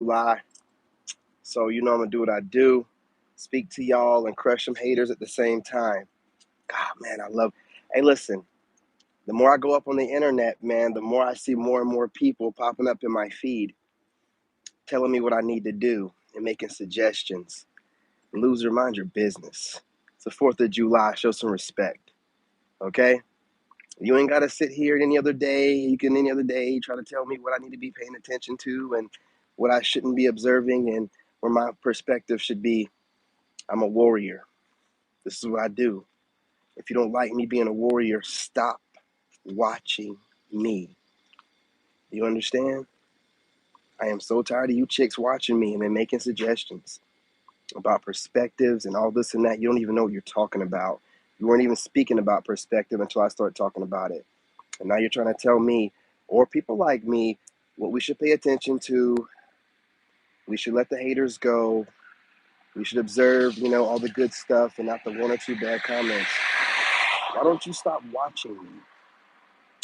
Lie. So you know I'm gonna do what I do, speak to y'all and crush some haters at the same time. God, man, I love. Hey, listen. The more I go up on the internet, man, the more I see more and more people popping up in my feed, telling me what I need to do and making suggestions. Loser, mind your business. It's the 4th of July. Show some respect, okay? You ain't gotta sit here any other day. You can any other day try to tell me what I need to be paying attention to and what I shouldn't be observing and where my perspective should be. I'm a warrior. This is what I do. If you don't like me being a warrior, stop watching me. You understand? I am so tired of you chicks watching me and then making suggestions about perspectives and all this and that. You don't even know what you're talking about. You weren't even speaking about perspective until I started talking about it. And now you're trying to tell me, or people like me, what we should pay attention to. We should let the haters go. We should observe, all the good stuff and not the one or two bad comments. Why don't you stop watching me?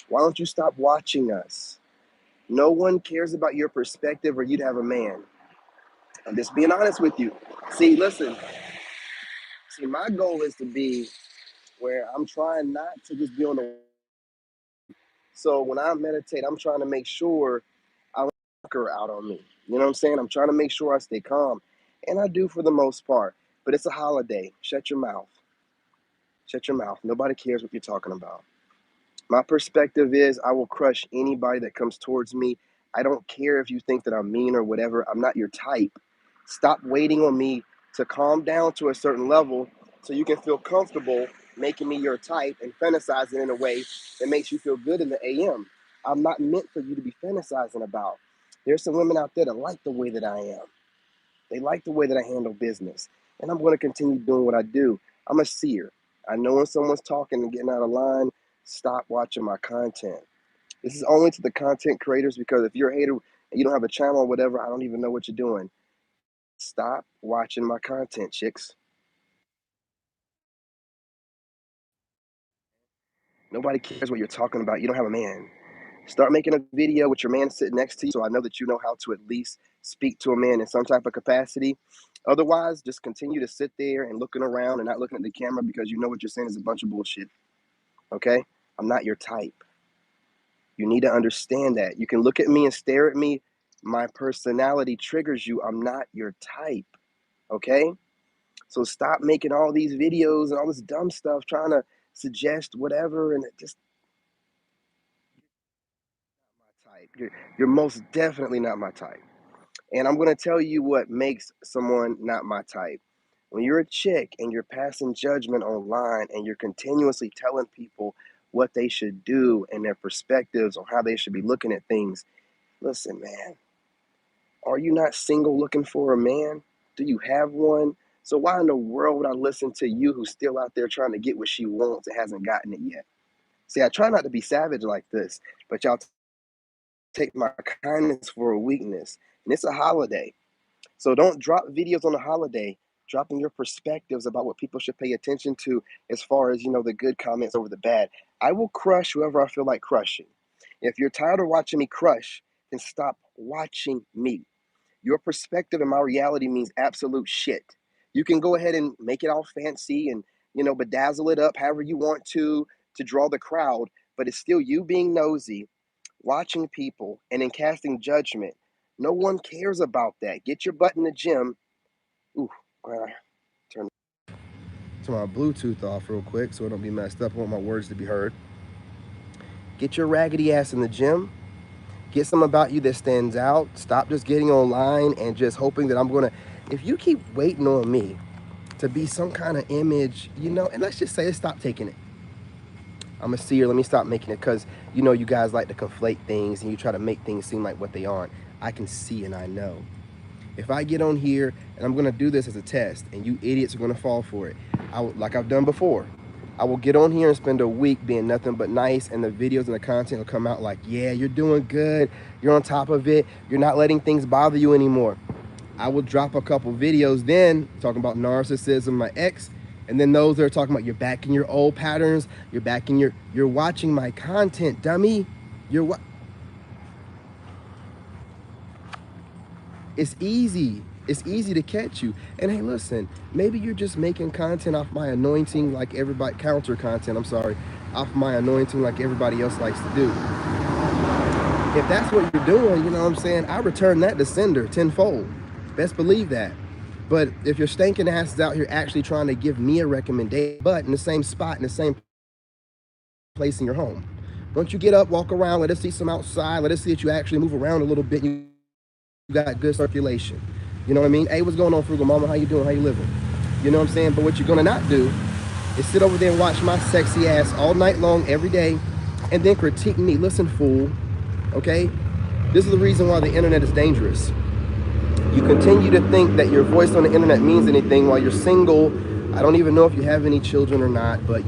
Why don't you stop watching us? No one cares about your perspective or you'd have a man. I'm just being honest with you. See, listen. See, my goal is to be where I'm trying not to just be on the. So when I meditate, I'm trying to make sure I don't her out on me. You know what I'm saying? I'm trying to make sure I stay calm. And I do for the most part. But it's a holiday. Shut your mouth. Shut your mouth. Nobody cares what you're talking about. My perspective is I will crush anybody that comes towards me. I don't care if you think that I'm mean or whatever. I'm not your type. Stop waiting on me to calm down to a certain level so you can feel comfortable making me your type and fantasizing in a way that makes you feel good in the AM. I'm not meant for you to be fantasizing about. There's some women out there that like the way that I am. They like the way that I handle business. And I'm going to continue doing what I do. I'm a seer. I know when someone's talking and getting out of line, stop watching my content. This is only to the content creators because if you're a hater and you don't have a channel or whatever, I don't even know what you're doing. Stop watching my content, chicks. Nobody cares what you're talking about. You don't have a man. Start making a video with your man sitting next to you so I know that you know how to at least speak to a man in some type of capacity. Otherwise, just continue to sit there and looking around and not looking at the camera because you know what you're saying is a bunch of bullshit. Okay? I'm not your type. You need to understand that. You can look at me and stare at me. My personality triggers you. I'm not your type. Okay? So stop making all these videos and all this dumb stuff trying to suggest whatever and it just not my type. You're most definitely not my type. And I'm going to tell you what makes someone not my type. When you're a chick and you're passing judgment online and you're continuously telling people what they should do and their perspectives on how they should be looking at things, listen, man, are you not single looking for a man? Do you have one? So why in the world would I listen to you who's still out there trying to get what she wants and hasn't gotten it yet? See, I try not to be savage like this, but y'all take my kindness for a weakness. And it's a holiday. So don't drop videos on the holiday, dropping your perspectives about what people should pay attention to as far as, the good comments over the bad. I will crush whoever I feel like crushing. If you're tired of watching me crush, then stop watching me. Your perspective and my reality means absolute shit. You can go ahead and make it all fancy and, bedazzle it up however you want to draw the crowd, but it's still you being nosy, watching people, and then casting judgment. No one cares about that. Get your butt in the gym. Ooh, turn my Bluetooth off real quick so it don't be messed up. I want my words to be heard. Get your raggedy ass in the gym. Get something about you that stands out. Stop just getting online and just hoping that I'm going to. If you keep waiting on me to be some kind of image, and let's just say, stop taking it. I'm a seer. Let me stop making it because, you guys like to conflate things and you try to make things seem like what they aren't. I can see and I know. If I get on here and I'm going to do this as a test and you idiots are going to fall for it, like I've done before, I will get on here and spend a week being nothing but nice, and the videos and the content will come out like, yeah, you're doing good, you're on top of it, you're not letting things bother you anymore. I will drop a couple videos then talking about narcissism, my ex, and then those that are talking about you're back in your old patterns, you're watching my content, dummy. You're what? It's easy. It's easy to catch you. And hey, listen, maybe you're just making content off my anointing like everybody, counter content, I'm sorry, off my anointing like everybody else likes to do. If that's what you're doing, you know what I'm saying, I return that to sender tenfold. Best believe that. But if your stinking ass is out here actually trying to give me a recommendation, but in the same spot, in the same place in your home, don't you get up, walk around, let us see some outside, let us see that you actually move around a little bit, and you got good circulation. You know what I mean? Hey, what's going on, Frugal Mama? How you doing? How you living? You know what I'm saying? But what you're gonna not do is sit over there and watch my sexy ass all night long, every day, and then critique me. Listen, fool, okay? This is the reason why the internet is dangerous. You continue to think that your voice on the internet means anything while you're single. I don't even know if you have any children or not, but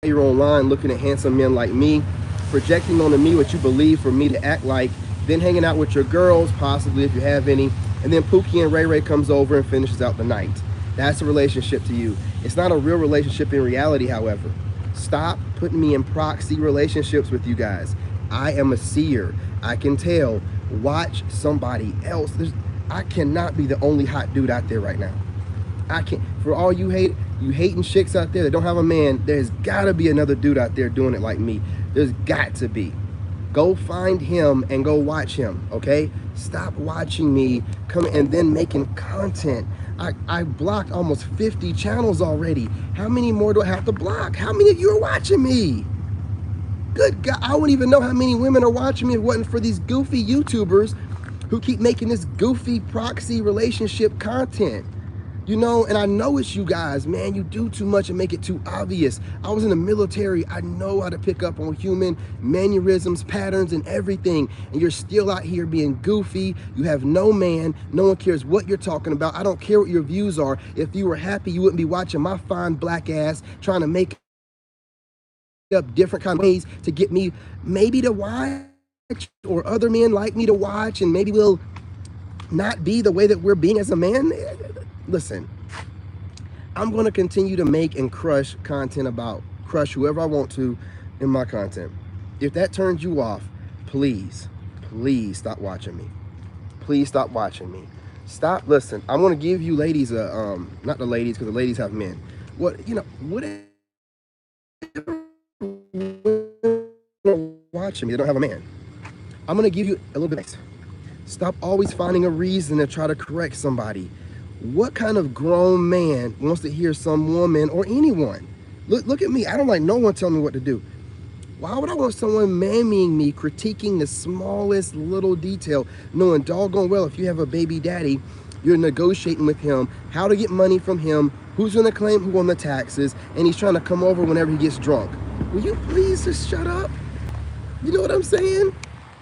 you're online looking at handsome men like me, projecting onto me what you believe for me to act like, then hanging out with your girls, possibly if you have any, and then Pookie and Ray Ray comes over and finishes out the night. That's a relationship to you. It's not a real relationship in reality, however. Stop putting me in proxy relationships with you guys. I am a seer. I can tell. Watch somebody else. I cannot be the only hot dude out there right now. I can't. For all you hating chicks out there that don't have a man, there's gotta be another dude out there doing it like me. There's got to be. Go find him and go watch him, okay? Stop watching me come and then making content. I blocked almost 50 channels already. How many more do I have to block? How many of you are watching me? Good God, I wouldn't even know how many women are watching me if it wasn't for these goofy YouTubers who keep making this goofy proxy relationship content. You know, and I know it's you guys, man, you do too much and make it too obvious. I was in the military. I know how to pick up on human mannerisms, patterns, and everything. And you're still out here being goofy. You have no man. No one cares what you're talking about. I don't care what your views are. If you were happy, you wouldn't be watching my fine black ass trying to make up different kind of ways to get me maybe to watch, or other men like me to watch, and maybe we'll not be the way that we're being as a man. Listen, I'm going to continue to make and crush content about, crush whoever I want to in my content. If that turns you off, please, please stop watching me. Please stop watching me. Stop. Listen, I'm going to give you ladies a, not the ladies, because the ladies have men. What, you know, whatever watching me, they don't have a man. I'm going to give you a little bit. Stop always finding a reason to try to correct somebody. What kind of grown man wants to hear some woman or anyone? Look at me. I don't like no one telling me what to do. Why would I want someone mamming me, critiquing the smallest little detail, knowing doggone well if you have a baby daddy, you're negotiating with him, how to get money from him, who's going to claim who on the taxes, and he's trying to come over whenever he gets drunk. Will you please just shut up? You know what I'm saying?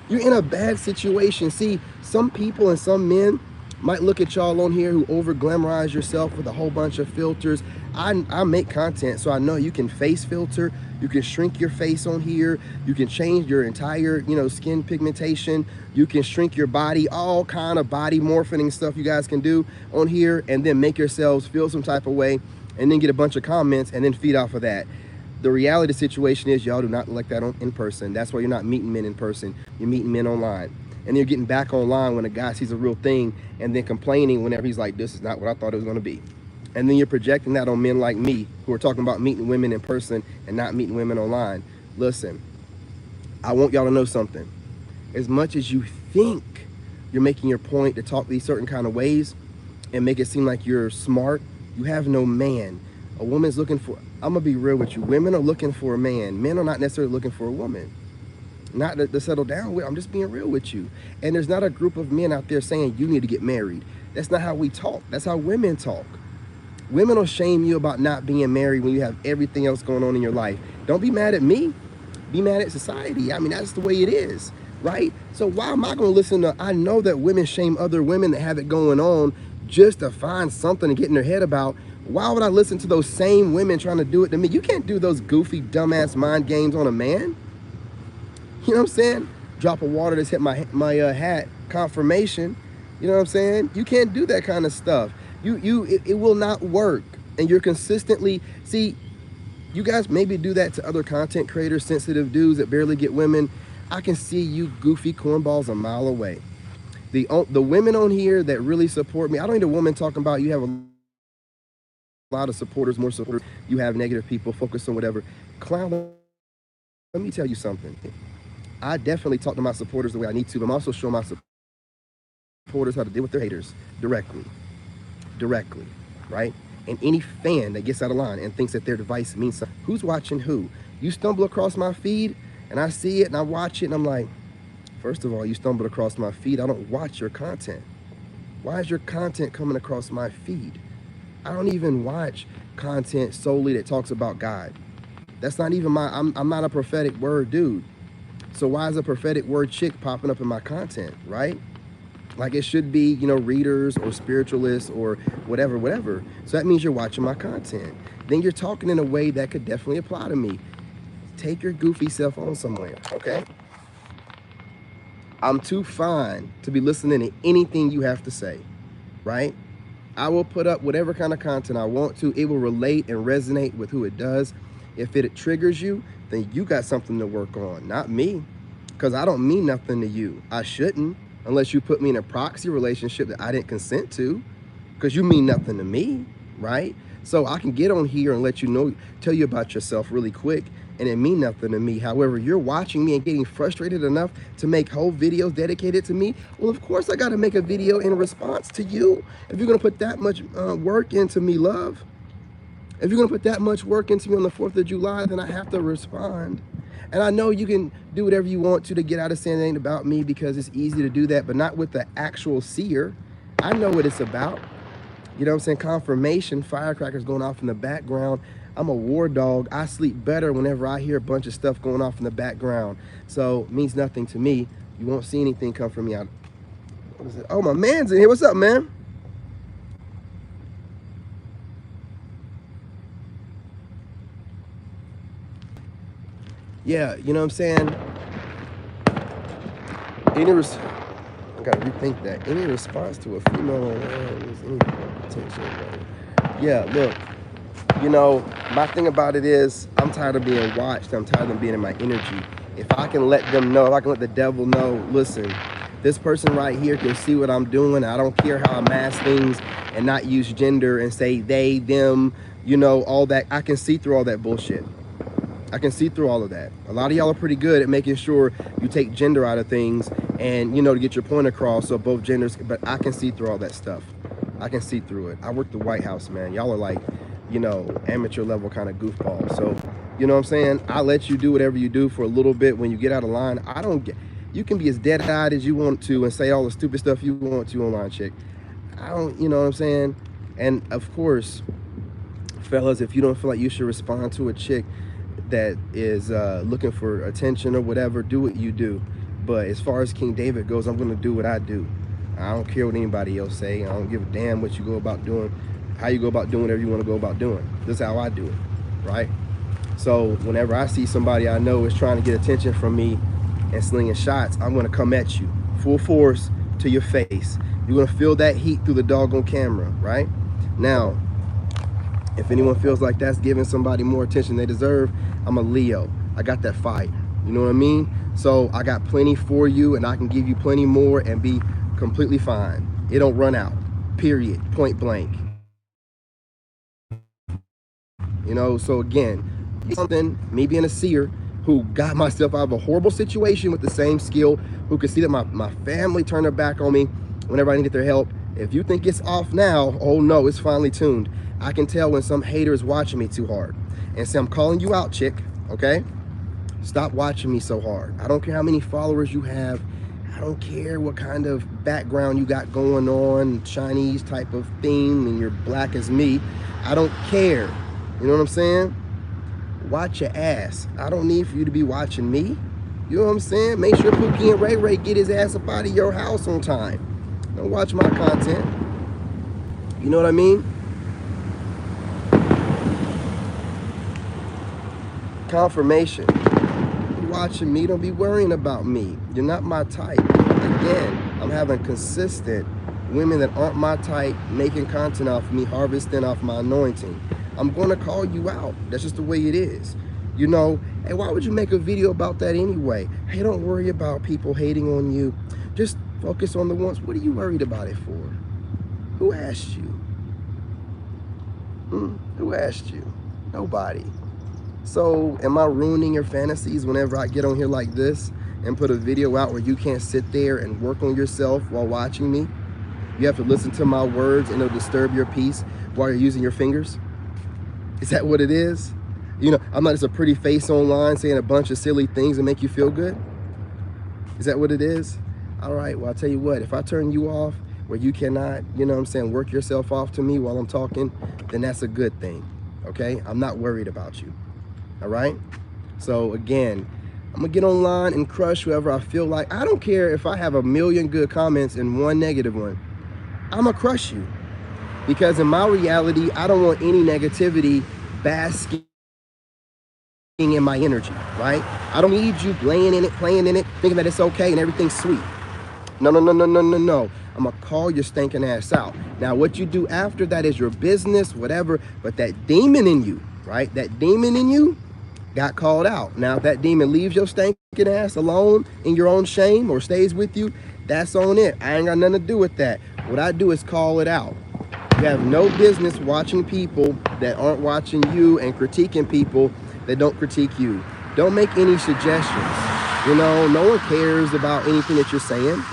You're in a bad situation. See, some people and some men might look at y'all on here who over glamorize yourself with a whole bunch of filters. I make content, so I know you can face filter, you can shrink your face on here, you can change your entire, you know, skin pigmentation, you can shrink your body, all kind of body morphing stuff you guys can do on here, and then make yourselves feel some type of way, and then get a bunch of comments and then feed off of that. The reality of the situation is y'all do not like that in person. That's why you're not meeting men in person. You're meeting men online. And you're getting back online when a guy sees a real thing and then complaining whenever he's like, this is not what I thought it was going to be. And then you're projecting that on men like me who are talking about meeting women in person and not meeting women online. Listen, I want y'all to know something. As much as you think you're making your point to talk these certain kind of ways and make it seem like you're smart, you have no man. A woman's looking for, I'm going to be real with you. Women are looking for a man. Men are not necessarily looking for a woman. Not to settle down with. I'm just being real with you. And there's not a group of men out there saying you need to get married. That's not how we talk. That's how women talk. Women will shame you about not being married when you have everything else going on in your life. Don't be mad at me. Be mad at society. I mean, that's the way it is, right? So why am I going to listen to, I know that women shame other women that have it going on just to find something to get in their head about. Why would I listen to those same women trying to do it to me? You can't do those goofy, dumbass mind games on a man. You know what I'm saying? Drop of water that's hit my hat, confirmation. You know what I'm saying? You can't do that kind of stuff. It will not work. And you're consistently, see, you guys maybe do that to other content creators, sensitive dudes that barely get women. I can see you goofy cornballs a mile away. The women on here that really support me, I don't need a woman talking about you have a lot of supporters, more supporters, you have negative people, focus on whatever. Clown, let me tell you something. I definitely talk to my supporters the way I need to, but I'm also showing my supporters how to deal with their haters directly, right? And any fan that gets out of line and thinks that their device means something, who's watching who? You stumble across my feed and I see it and I watch it and I'm like, first of all, you stumbled across my feed. I don't watch your content. Why is your content coming across my feed? I don't even watch content solely that talks about God. That's not even I'm not a prophetic word dude. So why is a prophetic word chick popping up in my content, right? Like it should be, you know, readers or spiritualists or whatever. So that means you're watching my content. Then you're talking in a way that could definitely apply to me. Take your goofy self on somewhere, okay? I'm too fine to be listening to anything you have to say, right? I will put up whatever kind of content I want to. It will relate and resonate with who it does. If it triggers you, then you got something to work on, not me. Because I don't mean nothing to you. I shouldn't, unless you put me in a proxy relationship that I didn't consent to, because you mean nothing to me, right? So I can get on here and let you know, tell you about yourself really quick, and it mean nothing to me. However, you're watching me and getting frustrated enough to make whole videos dedicated to me. Well, of course I got to make a video in response to you. If you're going to put that much work into me, love, if you're going to put that much work into me on the 4th of July, then I have to respond. And I know you can do whatever you want to get out of saying it ain't about me, because it's easy to do that, but not with the actual seer. I know what it's about. You know what I'm saying? Confirmation, firecrackers going off in the background. I'm a war dog. I sleep better whenever I hear a bunch of stuff going off in the background. So it means nothing to me. You won't see anything come from me out. What is it? Oh, my man's in here. What's up, man? Yeah, you know what I'm saying? I gotta rethink that. Any response to a female is any potential. Yeah, look, you know, my thing about it is I'm tired of being watched. I'm tired of being in my energy. If I can let them know, if I can let the devil know, listen, this person right here can see what I'm doing. I don't care how I mask things and not use gender and say they, them, you know, all that. I can see through all that bullshit. I can see through all of that. A lot of y'all are pretty good at making sure you take gender out of things and, you know, to get your point across so both genders, but I can see through all that stuff. I can see through it. I work the White House, man. Y'all are like, you know, amateur level kind of goofballs. So, you know what I'm saying? I let you do whatever you do for a little bit. When you get out of line, I don't get, you can be as dead-eyed as you want to and say all the stupid stuff you want to online, chick. I don't, you know what I'm saying? And of course, fellas, if you don't feel like you should respond to a chick that is looking for attention or whatever, do what you do. But as far as King David goes, I'm gonna do what I do. I don't care what anybody else say. I don't give a damn what you go about doing, how you go about doing whatever you want to go about doing. This is how I do it, right? So whenever I see somebody I know is trying to get attention from me and slinging shots, I'm gonna come at you full force to your face. You're gonna feel that heat through the doggone camera, right? Now, if anyone feels like that's giving somebody more attention they deserve, I'm a Leo. I got that fire. You know what I mean? So I got plenty for you, and I can give you plenty more and be completely fine. It don't run out, period, point blank. You know, so again, something, me being a seer who got myself out of a horrible situation with the same skill, who could see that my family turned their back on me whenever I needed their help. If you think it's off now, oh no, it's finally tuned. I can tell when some hater is watching me too hard and say, I'm calling you out, chick, okay? Stop watching me so hard. I don't care how many followers you have. I don't care what kind of background you got going on, Chinese type of theme, and you're black as me. I don't care. You know what I'm saying? Watch your ass. I don't need for you to be watching me. You know what I'm saying? Make sure Pookie and Ray Ray get his ass up out of your house on time. Don't watch my content. You know what I mean? Confirmation. You're watching me, don't be worrying about me. You're not my type. Again, I'm having consistent women that aren't my type making content off me, harvesting off my anointing. I'm gonna call you out. That's just the way it is. You know, hey, why would you make a video about that anyway? Hey, don't worry about people hating on you. Just Focus on the ones. What are you worried about it for? Who asked you? Who asked you? Nobody. So am I ruining your fantasies whenever I get on here like this and put a video out where you can't sit there and work on yourself while watching me? You have to listen to my words and it'll disturb your peace while you're using your fingers? Is that what it is? You know, I'm not just a pretty face online saying a bunch of silly things and make you feel good. Is that what it is? All right, well, I'll tell you what, if I turn you off where you cannot, you know what I'm saying, work yourself off to me while I'm talking, then that's a good thing, okay? I'm not worried about you, all right? So again, I'm gonna get online and crush whoever I feel like. I don't care if I have 1,000,000 good comments and 1 negative one. I'm gonna crush you. Because in my reality, I don't want any negativity basking in my energy, right? I don't need you playing in it, thinking that it's okay and everything's sweet. No, no, no, no, no, no, no. I'm gonna call your stinking ass out. Now, what you do after that is your business, whatever, but that demon in you, right? That demon in you got called out. Now, if that demon leaves your stinking ass alone in your own shame or stays with you, that's on it. I ain't got nothing to do with that. What I do is call it out. You have no business watching people that aren't watching you and critiquing people that don't critique you. Don't make any suggestions. You know, no one cares about anything that you're saying.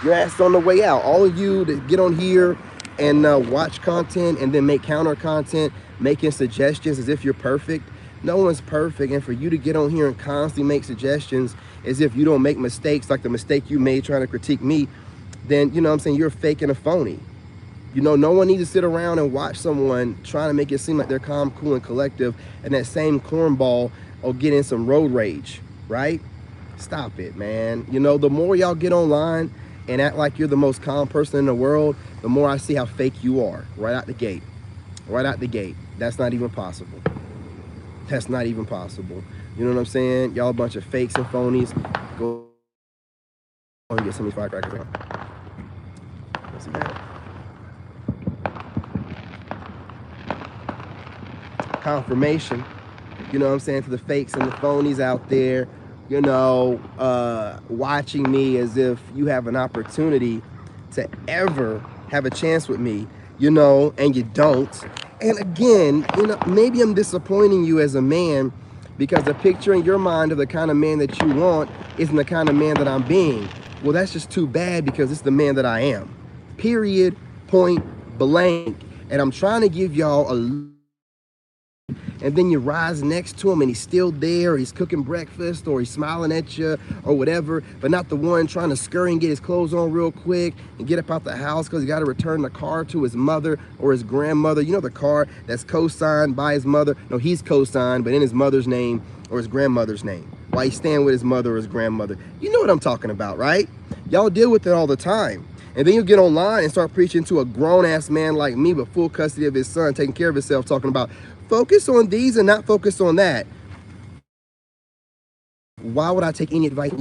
Your ass is on the way out. All of you that get on here and watch content and then make counter content, making suggestions as if you're perfect. No one's perfect, and for you to get on here and constantly make suggestions as if you don't make mistakes like the mistake you made trying to critique me, then, you know what I'm saying, you're fake and a phony. You know, no one needs to sit around and watch someone trying to make it seem like they're calm, cool, and collective, and that same cornball will get in some road rage, right? Stop it, man. You know, the more y'all get online and act like you're the most calm person in the world, the more I see how fake you are right out the gate. Right out the gate. That's not even possible. That's not even possible. You know what I'm saying? Y'all a bunch of fakes and phonies. Go and get some of these firecrackers out. Let's see that. Confirmation, you know what I'm saying, to the fakes and the phonies out there, you know, watching me as if you have an opportunity to ever have a chance with me, you know, and you don't. And again, you know, maybe I'm disappointing you as a man because the picture in your mind of the kind of man that you want isn't the kind of man that I'm being. Well, that's just too bad because it's the man that I am. Period, point blank. And I'm trying to give y'all a, and then you rise next to him and he's still there, or he's cooking breakfast, or he's smiling at you, or whatever, but not the one trying to scurry and get his clothes on real quick and get up out the house because he got to return the car to his mother or his grandmother. You know, the car that's co-signed by his mother. No, he's co-signed, but in his mother's name or his grandmother's name. While he's staying with his mother or his grandmother. You know what I'm talking about, right? Y'all deal with it all the time. And then you get online and start preaching to a grown-ass man like me with full custody of his son, taking care of himself, talking about focus on these and not focus on that. Why would I take any advice?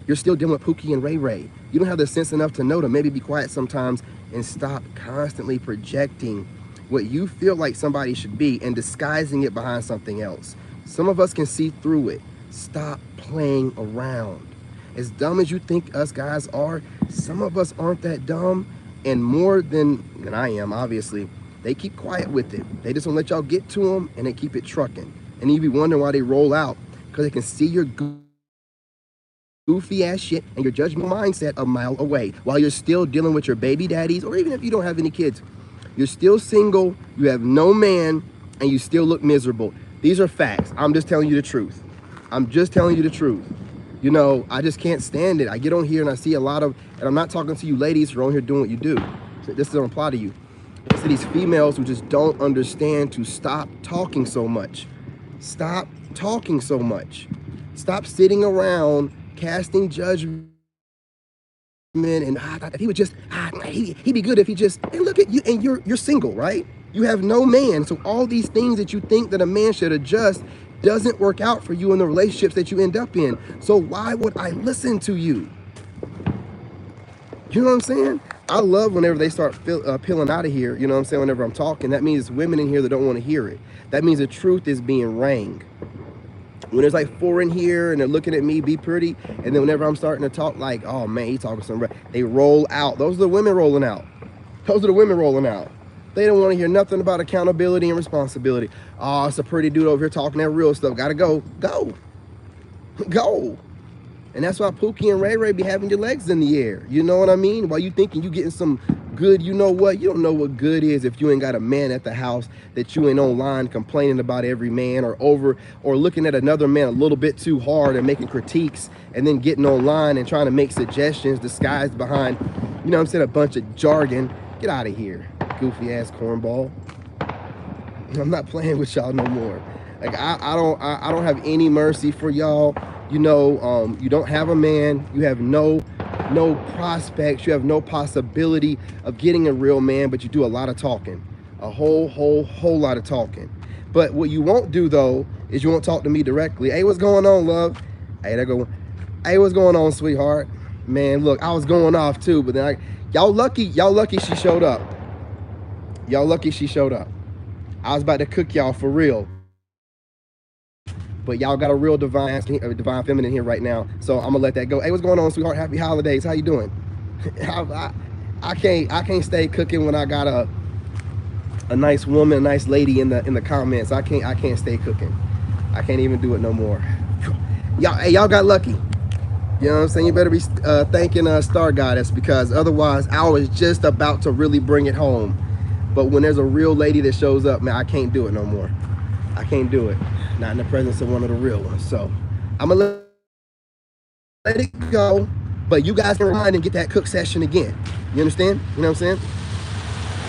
You're still dealing with Pookie and Ray Ray. You don't have the sense enough to know to maybe be quiet sometimes and stop constantly projecting what you feel like somebody should be and disguising it behind something else. Some of us can see through it. Stop playing around. As dumb as you think us guys are, some of us aren't that dumb, and more than I am, obviously. They keep quiet with it. They just don't let y'all get to them, and they keep it trucking. And you be wondering why they roll out, because they can see your goofy ass shit and your judgmental mindset a mile away while you're still dealing with your baby daddies, or even if you don't have any kids. You're still single, you have no man, and you still look miserable. These are facts. I'm just telling you the truth. I'm just telling you the truth. You know, I just can't stand it. I get on here and I see a lot of, and I'm not talking to you ladies who are on here doing what you do. So this doesn't apply to you. It's to these females who just don't understand to stop talking so much. Stop talking so much. Stop sitting around casting judgment and if he would just, he'd be good if he just, and look at you, and you're single, right? You have no man. So all these things that you think that a man should adjust doesn't work out for you in the relationships that you end up in. So why would I listen to you? You know what I'm saying? I love whenever they start peeling out of here, you know what I'm saying, whenever I'm talking. That means it's women in here that don't want to hear it. That means the truth is being rang. When there's like 4 in here and they're looking at me, be pretty, and then whenever I'm starting to talk, like, oh man, he's talking some, they roll out. Those are the women rolling out. Those are the women rolling out. They don't want to hear nothing about accountability and responsibility. Oh, it's a pretty dude over here talking that real stuff. Gotta go. Go. Go. And that's why Pookie and Ray Ray be having your legs in the air. You know what I mean? While you thinking you getting some good, you know what? You don't know what good is if you ain't got a man at the house, that you ain't online complaining about every man, or looking at another man a little bit too hard and making critiques, and then getting online and trying to make suggestions disguised behind, you know what I'm saying, a bunch of jargon. Get out of here, goofy ass cornball. I'm not playing with y'all no more. Like I don't have any mercy for y'all. You know, you don't have a man. You have no prospects. You have no possibility of getting a real man, but you do a lot of talking, a whole lot of talking. But what you won't do though is you won't talk to me directly. Hey, what's going on, love? Hey, there go. Hey, what's going on, sweetheart? Man, look, I was going off too, but then y'all lucky she showed up. Y'all lucky she showed up. I was about to cook y'all for real. But y'all got a real divine feminine here right now. So I'm gonna let that go. Hey, what's going on, sweetheart? Happy holidays. How you doing? I can't stay cooking when I got a nice woman, a nice lady in the comments. I can't stay cooking. I can't even do it no more. Y'all got lucky. You know what I'm saying? You better be thanking Star Goddess, because otherwise I was just about to really bring it home. But when there's a real lady that shows up, man, I can't do it no more. I can't do it. Not in the presence of one of the real ones. So I'm gonna let it go. But you guys can remind and get that cook session again. You understand? You know what I'm saying?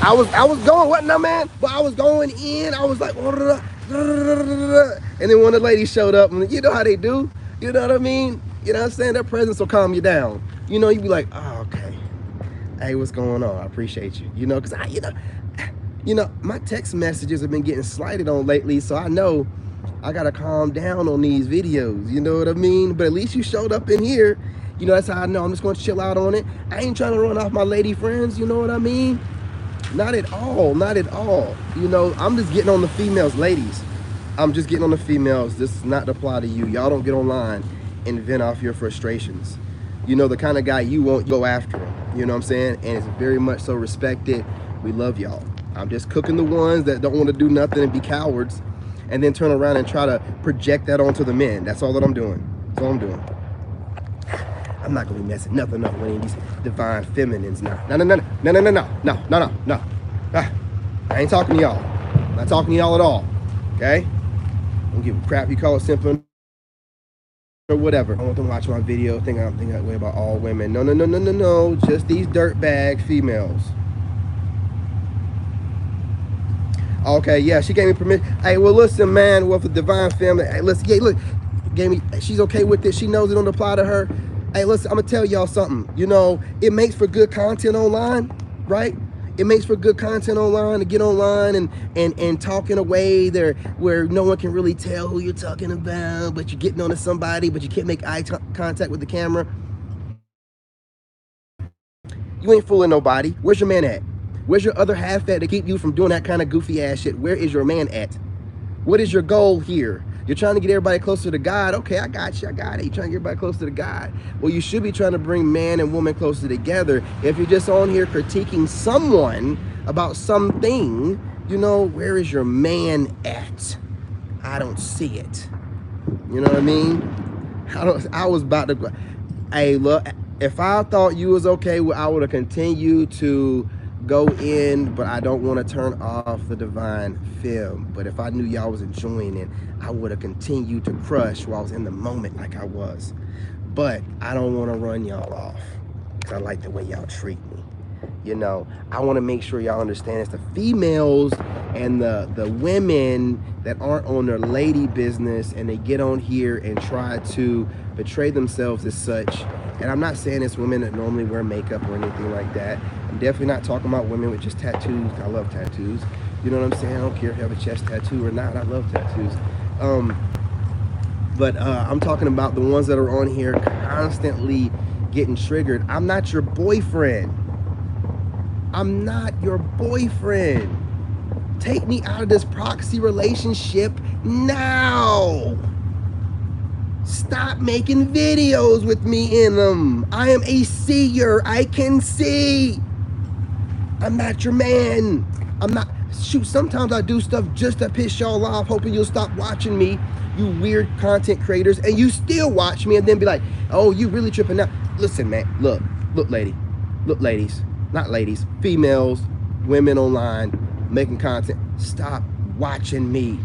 I was going, what now, man? But I was going in. I was like, and then one of the ladies showed up, and you know how they do. You know what I mean? You know what I'm saying? Their presence will calm you down. You know, you be like, oh, okay. Hey, what's going on? I appreciate you. You know, because you know, my text messages have been getting slighted on lately, so I know I gotta calm down on these videos. You know what I mean? But at least you showed up in here. You know, that's how I know I'm just gonna chill out on it. I ain't trying to run off my lady friends. You know what I mean? Not at all. Not at all. You know, I'm just getting on the females, ladies. I'm just getting on the females. This is not to apply to you. Y'all don't get online and vent off your frustrations. You know, the kind of guy you want, go after him. You know what I'm saying? And it's very much so respected. We love y'all. I'm just cooking the ones that don't want to do nothing and be cowards, and then turn around and try to project that onto the men. That's all that I'm doing. That's all I'm doing. I'm not gonna be messing nothing up with any of these divine feminines now. No. I ain't talking to y'all. I'm not talking to y'all at all. Okay? I don't give a crap you call it simple or whatever. I want them to watch my video, think I'm thinking that way about all women. No. Just these dirtbag females. Okay, yeah, she gave me permission. Hey, well, listen, man, with the divine family, hey, listen, yeah, look, she's okay with it. She knows it don't apply to her. Hey, listen, I'm gonna tell y'all something. You know, it makes for good content online, right? It makes for good content online, to get online and talk in a way there where no one can really tell who you're talking about, but you're getting on to somebody, but you can't make eye contact with the camera. You ain't fooling nobody. Where's your man at? Where's your other half at to keep you from doing that kind of goofy ass shit? Where is your man at? What is your goal here? You're trying to get everybody closer to God. Okay, I got it. You're trying to get everybody closer to God. Well, you should be trying to bring man and woman closer together. If you're just on here critiquing someone about something, you know, where is your man at? I don't see it. You know what I mean? I was about to go. Hey, look, if I thought you was okay, I would have continued to go in, but I don't want to turn off the divine film. But if I knew y'all was enjoying it, I would have continued to crush while I was in the moment like I was. But I don't want to run y'all off, because I like the way y'all treat me. You know, I want to make sure y'all understand it's the females and the women that aren't on their lady business, and they get on here and try to portray themselves as such. And I'm not saying it's women that normally wear makeup or anything like that. I'm definitely not talking about women with just tattoos. I love tattoos. You know what I'm saying? I don't care if you have a chest tattoo or not. I love tattoos. But I'm talking about the ones that are on here constantly getting triggered. I'm not your boyfriend. I'm not your boyfriend. Take me out of this proxy relationship now. Stop making videos with me in them. I am a seer. I can see. I'm not your man. I'm not. Shoot, sometimes I do stuff just to piss y'all off, hoping you'll stop watching me, you weird content creators, and you still watch me and then be like, oh, you really tripping out. Listen, man, look, ladies, not ladies, females, women online, making content. Stop watching me.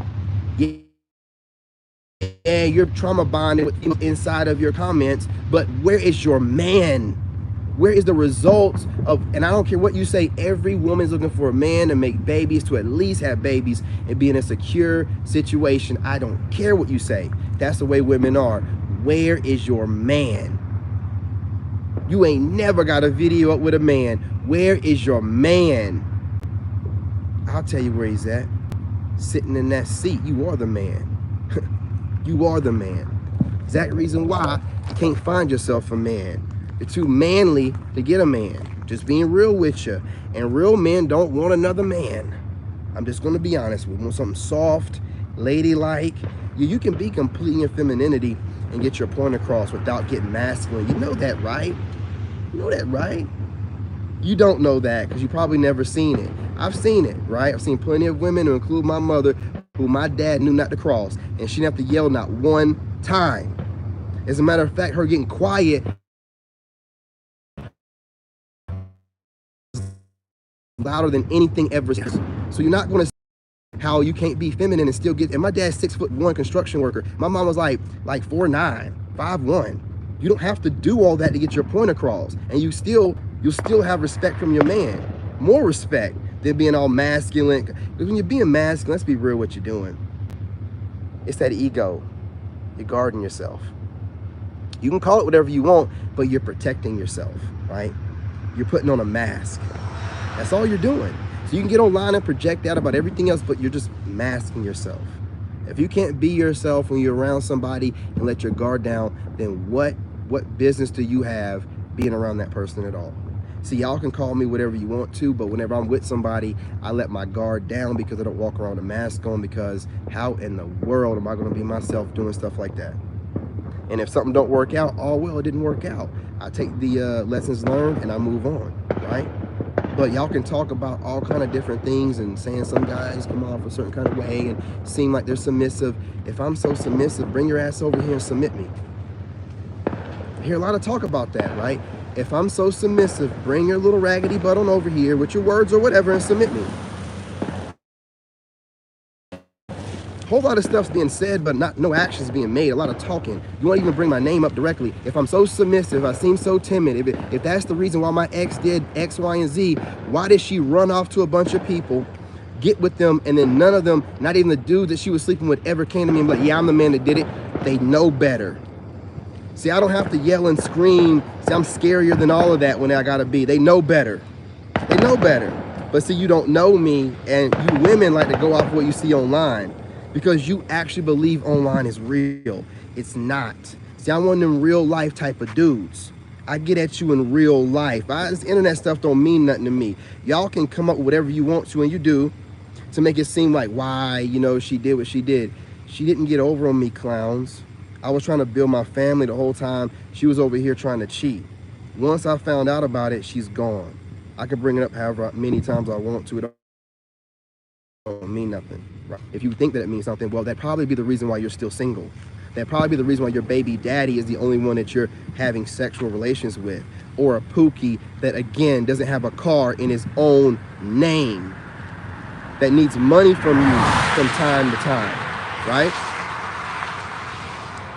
Yeah, you're trauma bonded with inside of your comments, but where is your man? Where is the results of, and I don't care what you say, every woman's looking for a man to make babies, to at least have babies and be in a secure situation. I don't care what you say. That's the way women are. Where is your man? You ain't never got a video up with a man. Where is your man? I'll tell you where he's at. Sitting in that seat. You are the man. You are the man. Exact reason why you can't find yourself a man. You're too manly to get a man. Just being real with you. And real men don't want another man. I'm just going to be honest. We want something soft, ladylike. You can be complete in your femininity and get your point across without getting masculine. You know that, right? You know that, right? You don't know that because you probably never seen it. I've seen it, right? I've seen plenty of women, to include my mother, who my dad knew not to cross, and she didn't have to yell not one time. As a matter of fact, her getting quiet louder than anything ever. So you're not going to see how you can't be feminine and still get, and my dad's 6'1" construction worker. My mom was like 4'9", 5'1". You don't have to do all that to get your point across, and you'll still have respect from your man. More respect than being all masculine. Because when you're being masculine, let's be real what you're doing. It's that ego. You're guarding yourself. You can call it whatever you want, but you're protecting yourself, right? You're putting on a mask. That's all you're doing. So you can get online and project that about everything else, but you're just masking yourself. If you can't be yourself when you're around somebody and let your guard down, then what business do you have being around that person at all? See, y'all can call me whatever you want to, but whenever I'm with somebody, I let my guard down because I don't walk around with a mask on, because how in the world am I going to be myself doing stuff like that? And if something don't work out, oh, well, it didn't work out. I take the lessons learned and I move on, right? But y'all can talk about all kind of different things and saying some guys come off a certain kind of way and seem like they're submissive. If I'm so submissive, bring your ass over here and submit me. I hear a lot of talk about that, right? If I'm so submissive, bring your little raggedy butt on over here with your words or whatever and submit me. A whole lot of stuff's being said, but no actions being made. A lot of talking. You won't even bring my name up directly. If I'm so submissive, I seem so timid. If that's the reason why my ex did X, Y, and Z, why did she run off to a bunch of people, get with them, and then none of them, not even the dude that she was sleeping with, ever came to me and be like, yeah, I'm the man that did it? They know better. See, I don't have to yell and scream. See, I'm scarier than all of that when I gotta be. They know better. They know better. But see, you don't know me, and you women like to go off what you see online because you actually believe online is real. It's not. See, I'm one of them real life type of dudes. I get at you in real life. This internet stuff don't mean nothing to me. Y'all can come up with whatever you want to, and you do, to make it seem like why, she did what she did. She didn't get over on me, clowns. I was trying to build my family the whole time. She was over here trying to cheat. Once I found out about it, she's gone. I can bring it up however many times I want to. It don't mean nothing. Right? If you think that it means something, well, that'd probably be the reason why you're still single. That'd probably be the reason why your baby daddy is the only one that you're having sexual relations with. Or a pookie that, again, doesn't have a car in his own name, that needs money from you from time to time, right?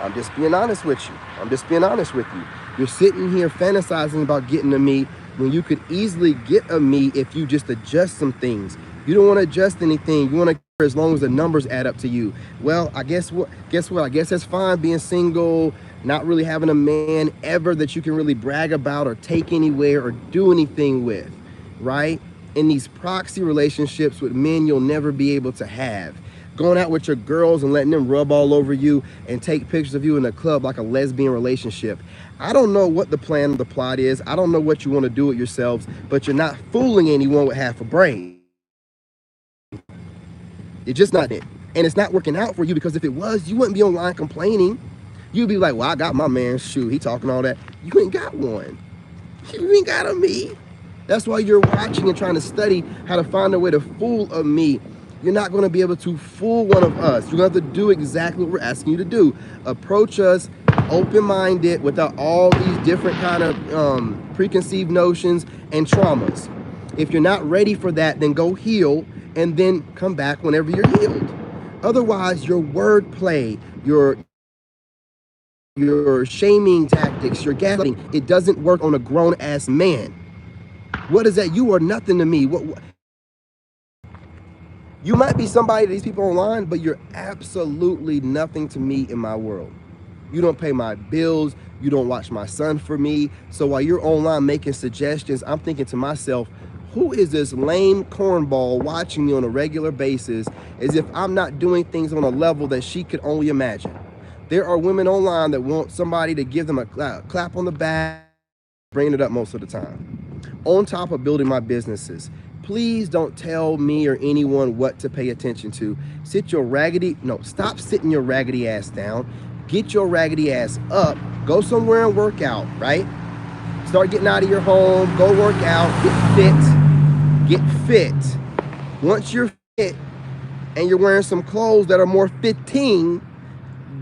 I'm just being honest with you. I'm just being honest with you. You're sitting here fantasizing about getting to me when you could easily get a me if you just adjust some things. You don't want to adjust anything. You want to care as long as the numbers add up to you. Well, I guess what? I guess that's fine being single, not really having a man ever that you can really brag about or take anywhere or do anything with, right? In these proxy relationships with men you'll never be able to have. Going out with your girls and letting them rub all over you and take pictures of you in the club like a lesbian relationship. I don't know what the plan of the plot is. I don't know what you want to do with yourselves, but you're not fooling anyone with half a brain. You're just not it. And it's not working out for you, because if it was, you wouldn't be online complaining. You'd be like, well, I got my man's shoe. He talking all that. You ain't got one. You ain't got a me. That's why you're watching and trying to study how to find a way to fool a me. You're not going to be able to fool one of us. You're going to have to do exactly what we're asking you to do. Approach us open-minded without all these different kind of preconceived notions and traumas. If you're not ready for that, then go heal and then come back whenever you're healed. Otherwise, your wordplay, your shaming tactics, your gaslighting, it doesn't work on a grown-ass man. What is that? You are nothing to me. What you might be somebody to these people online, but you're absolutely nothing to me in my world. You don't pay my bills. You don't watch my son for me. So while you're online making suggestions, I'm thinking to myself, who is this lame cornball watching me on a regular basis as if I'm not doing things on a level that she could only imagine? There are women online that want somebody to give them a clap on the back, bringing it up most of the time. On top of building my businesses, please don't tell me or anyone what to pay attention to. Stop sitting your raggedy ass down. Get your raggedy ass up. Go somewhere and work out, right? Start getting out of your home. Go work out. Get fit. Once you're fit and you're wearing some clothes that are more fitting,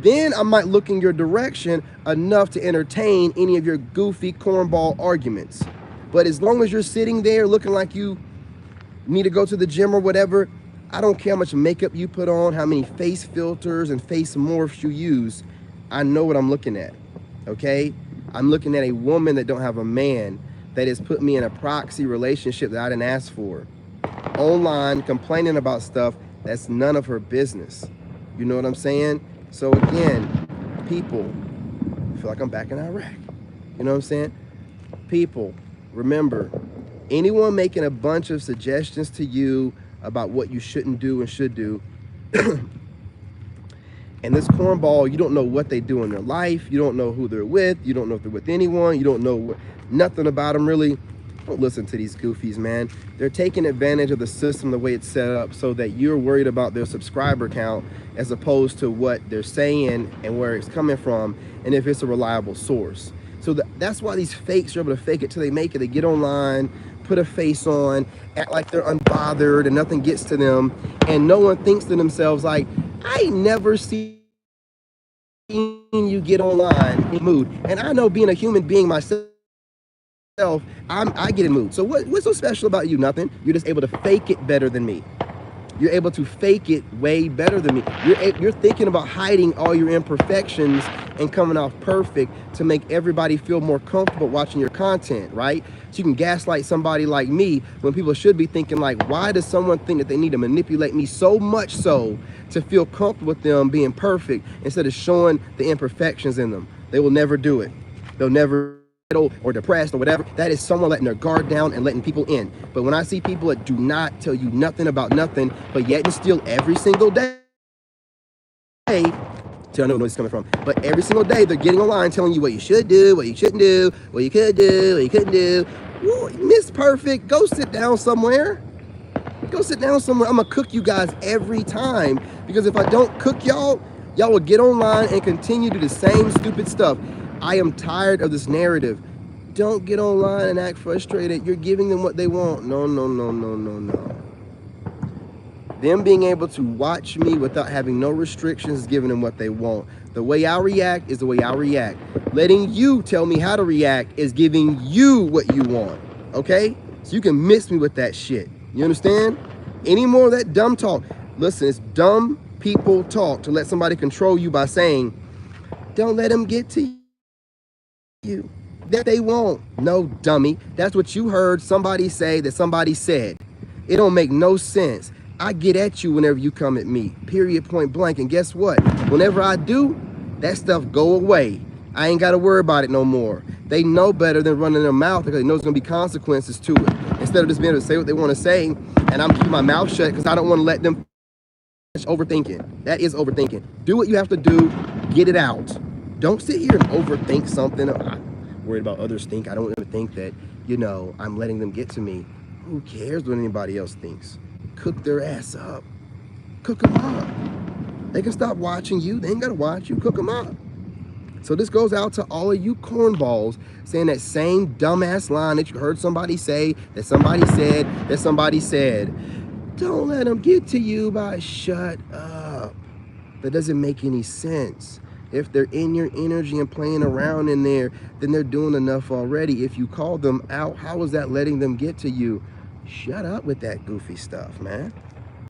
then I might look in your direction enough to entertain any of your goofy cornball arguments. But as long as you're sitting there looking like you need to go to the gym or whatever, I don't care how much makeup you put on, how many face filters and face morphs you use. I know what I'm looking at, okay? I'm looking at a woman that don't have a man that has put me in a proxy relationship that I didn't ask for. Online, complaining about stuff that's none of her business. You know what I'm saying? So again, people, I feel like I'm back in Iraq. You know what I'm saying? People, remember, anyone making a bunch of suggestions to you about what you shouldn't do and should do, and this cornball, you don't know what they do in their life. You don't know who they're with. You don't know if they're with anyone. You don't know nothing about them really. Don't listen to these goofies, man. They're taking advantage of the system the way it's set up so that you're worried about their subscriber count as opposed to what they're saying and where it's coming from and if it's a reliable source. So that's why these fakes are able to fake it till they make it. They get online, put a face on, act like they're unbothered and nothing gets to them. And no one thinks to themselves like, I never seen you get online in mood. And I know being a human being myself, I get in mood. So what's so special about you? Nothing. You're just able to fake it better than me. You're able to fake it way better than me. You're thinking about hiding all your imperfections and coming off perfect to make everybody feel more comfortable watching your content, right? So you can gaslight somebody like me when people should be thinking like, why does someone think that they need to manipulate me so much so to feel comfortable with them being perfect instead of showing the imperfections in them? They will never do it. They'll never or depressed or whatever. That is someone letting their guard down and letting people in. But when I see people that do not tell you nothing about nothing, but yet and still every single day, so I know where this is coming from, but every single day they're getting online telling you what you should do, what you shouldn't do, what you could do, what you couldn't do. Ooh, Miss Perfect, go sit down somewhere. Go sit down somewhere. I'm gonna cook you guys every time, because if I don't cook y'all will get online and continue to do the same stupid stuff. I am tired of this narrative. Don't get online and act frustrated. You're giving them what they want. No. Them being able to watch me without having no restrictions is giving them what they want. The way I react is the way I react. Letting you tell me how to react is giving you what you want. Okay? So you can miss me with that shit. You understand? Any more of that dumb talk. Listen, it's dumb people talk to let somebody control you by saying, don't let them get to you. That they won't. No, dummy. That's what you heard somebody say that somebody said. It don't make no sense. I get at you whenever you come at me. Period, point blank. And guess what? Whenever I do, that stuff go away. I ain't got to worry about it no more. They know better than running their mouth because they know there's going to be consequences to it. Instead of just being able to say what they want to say, and I'm keeping my mouth shut because I don't want to let them. Overthinking. That is overthinking. Do what you have to do. Get it out. Don't sit here and overthink something. I'm worried about others think. I don't ever think that, I'm letting them get to me. Who cares what anybody else thinks? Cook their ass up. Cook them up. They can stop watching you. They ain't got to watch you. Cook them up. So this goes out to all of you cornballs saying that same dumbass line that you heard somebody say, that somebody said, that somebody said. Don't let them get to you by shut up. That doesn't make any sense. If they're in your energy and playing around in there, then they're doing enough already. If you call them out, how is that letting them get to you? Shut up with that goofy stuff, man.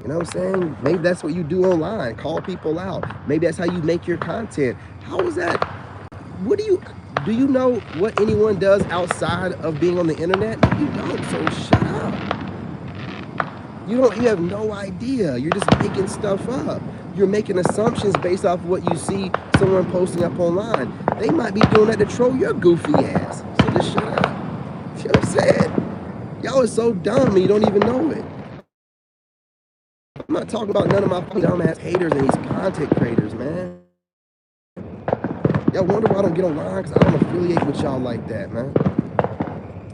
You know what I'm saying? Maybe that's what you do online. Call people out. Maybe that's how you make your content. How is that? What do you know what anyone does outside of being on the internet? You don't, so shut up. You have no idea. You're just making stuff up. You're making assumptions based off of what you see someone posting up online. They might be doing that to troll your goofy ass. So just shut up. You know what I'm saying? Y'all are so dumb and you don't even know it. I'm not talking about none of my dumbass haters and these content creators, man. Y'all wonder why I don't get online? Because I don't affiliate with y'all like that, man.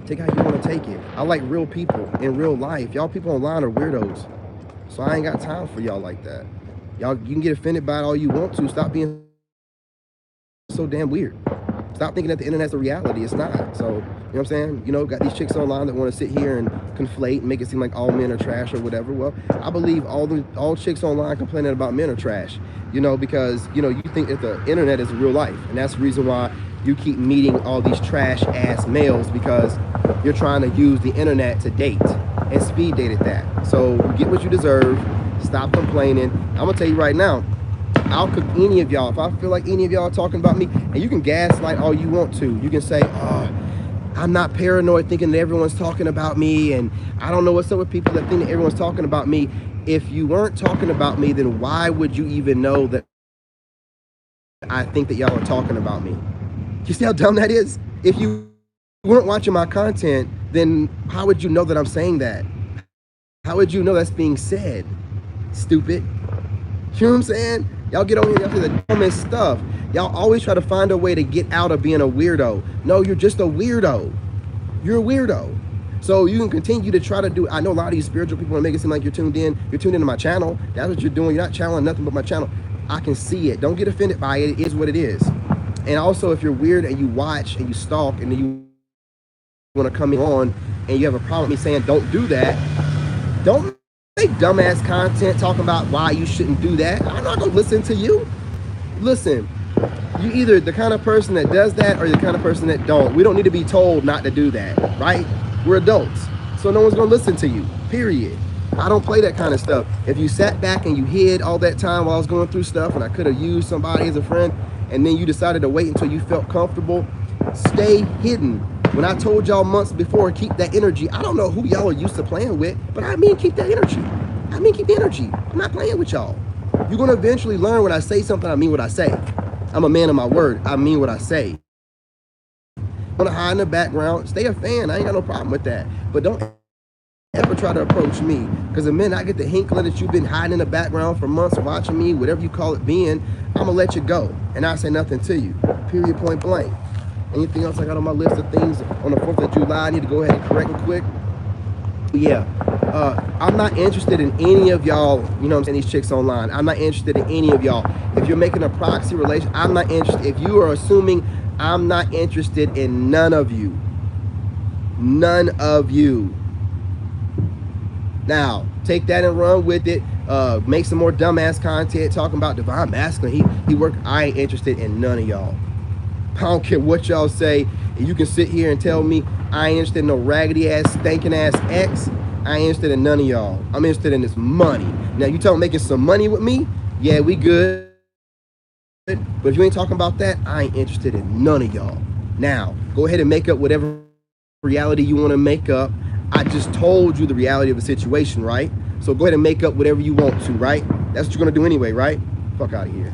Take how you want to take it. I like real people in real life. Y'all people online are weirdos. So I ain't got time for y'all like that. Y'all, you can get offended by it all you want to. Stop being so damn weird. Stop thinking that the internet's a reality. It's not. So, you know what I'm saying? You know, got these chicks online that want to sit here and conflate and make it seem like all men are trash or whatever. Well, I believe all chicks online complaining about men are trash. You know, because, you know, you think that the internet is real life. And that's the reason why you keep meeting all these trash ass males, because you're trying to use the internet to date and speed date at that. So you get what you deserve. Stop complaining. I'm gonna tell you right now, I'll cook any of y'all. If I feel like any of y'all are talking about me, and you can gaslight all you want to. You can say, oh, I'm not paranoid thinking that everyone's talking about me, and I don't know what's up with people that think that everyone's talking about me. If you weren't talking about me, then why would you even know that I think that y'all are talking about me? You see how dumb that is? If you weren't watching my content, then how would you know that I'm saying that? How would you know that's being said? Stupid. You know what I'm saying? Y'all get over here, y'all say the dumbest stuff. Y'all always try to find a way to get out of being a weirdo. No, you're just a weirdo. You're a weirdo. So you can continue to try to do, I know a lot of you spiritual people want to make it seem like you're tuned into my channel. That's what you're doing. You're not channeling nothing but my channel. I can see it. Don't get offended by it. It is what it is. And also, if you're weird and you watch and you stalk and then you want to come on and you have a problem with me saying don't do that, don't make dumbass content talking about why you shouldn't do that. I'm not going to listen to you. Listen, you either the kind of person that does that or you're the kind of person that don't. We don't need to be told not to do that, right? We're adults. So no one's going to listen to you, period. I don't play that kind of stuff. If you sat back and you hid all that time while I was going through stuff and I could have used somebody as a friend, and then you decided to wait until you felt comfortable, stay hidden. When I told y'all months before, keep that energy. I don't know who y'all are used to playing with, but I mean keep that energy. I mean keep the energy. I'm not playing with y'all. You're going to eventually learn when I say something, I mean what I say. I'm a man of my word. I mean what I say. Want to hide in the background, stay a fan. I ain't got no problem with that. But don't ever try to approach me, because the minute I get the hinkling that you've been hiding in the background for months watching me, whatever you call it being, I'm gonna let you go and I say nothing to you, period, point blank. Anything else I got on my list of things on the 4th of July I need to go ahead and correct real quick? Yeah, I'm not interested in any of y'all, you know what I'm saying, these chicks online. I'm not interested in any of y'all. If you're making a proxy relation, I'm not interested. If you are assuming, I'm not interested in none of you. None of you. Now, take that and run with it. Make some more dumbass content talking about divine masculine. He worked. I ain't interested in none of y'all. I don't care what y'all say. You can sit here and tell me I ain't interested in no raggedy ass, stinking ass ex. I ain't interested in none of y'all. I'm interested in this money. Now, you talking making some money with me? Yeah, we good. But if you ain't talking about that, I ain't interested in none of y'all. Now, go ahead and make up whatever reality you want to make up. I just told you the reality of the situation, right? So go ahead and make up whatever you want to, right? That's what you're going to do anyway, right? Fuck out of here.